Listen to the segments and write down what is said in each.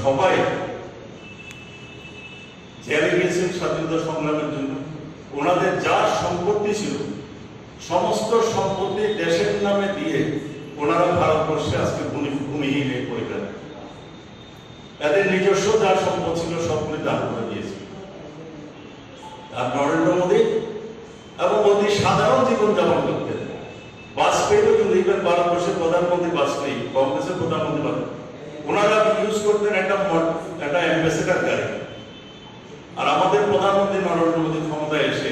সবাই জেলে গেছেন স্বাধীনতা সংগ্রামের জন্য। ওনাদের যা সম্পত্তি ছিল সমস্ত সম্পত্তি দেশের নামে দিয়ে ওনারা ভারতবর্ষে আজকে ভূমিহীন হয়ে পড়ে গেলেন। এদের নিজস্ব যা সম্পদ ছিল সবগুলি দান করে দিয়েছে। আর নরেন্দ্র মোদী এবং অতি সাধারণ জীবনযাপন করতেন। বাজপেয়ীও কিন্তু দেখবেন ভারতবর্ষের প্রধানমন্ত্রী বাজপেয়ী, কংগ্রেসের প্রধানমন্ত্রী বাজপেয়ী, ওনারা ইউজ করতেন একটা অ্যাম্বাসেডার গাড়ি। আর আমাদের প্রধানমন্ত্রী নরেন্দ্র মোদী ক্ষমতায় এসে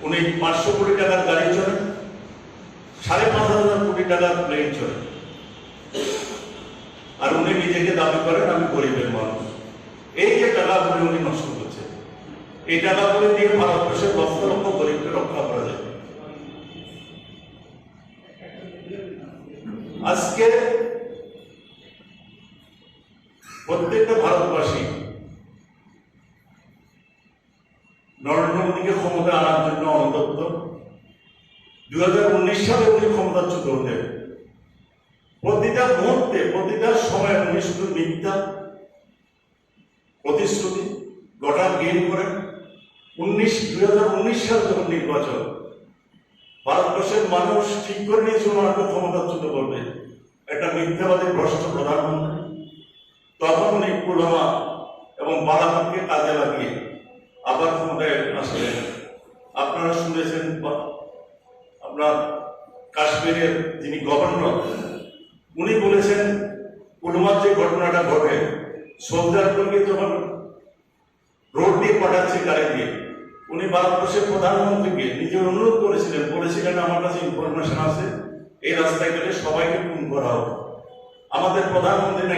উনি 500 কোটি টাকার গাড়ি চড়েন, 5,500 কোটি টাকার প্লেন চড়েন। আর উনি নিজেকে দাবি করেন আমি গরিবের মানুষ। এই যে টাকাগুলি উনি নষ্ট করছে, এই টাকাগুলি দিয়ে ভারতবর্ষের লক্ষ লক্ষ গরিবকে রক্ষা করা যায়। আজকে প্রত্যেকটা ভারতবাসী নরেন্দ্র মোদীকে ক্ষমতা আনার জন্য অনুতপ্ত। 2019 সালে উনি ক্ষমতাচ্যুত হতেন। প্রতিটা মুহূর্তে প্রতিটা সময় উনি শুধু মিথ্যা প্রতিশ্রুতি গোটা গেম করেন। 2019 সাল যখন নির্বাচন, ভারতবর্ষের মানুষ ঠিক করে নিয়েছিল ওনাকে ক্ষমতাচ্যুত করবে, একটা মিথ্যাবাদী ভ্রষ্ট প্রধানমন্ত্রী। তখন উনি পুলওয়ামা এবং বালাকোটকে কাজে লাগিয়ে আবার ক্ষমতায় আসলেন। আপনারা শুনেছেন আপনার কাশ্মীরের যিনি গভর্নর, উনি বলেছেন পুলওয়ামার যে ঘটনাটা ঘটে, সোলজারগুলোকে যখন রোড দিয়ে পাঠাচ্ছে গাড়ি দিয়ে, উনি ভারতবর্ষের প্রধানমন্ত্রীকে নিজে অনুরোধ বলেছিলেন আমার কাছে ইনফরমেশন আছে এই রাস্তায় গেলে সবাইকে খুন করা হবে। আমাদের প্রধানমন্ত্রী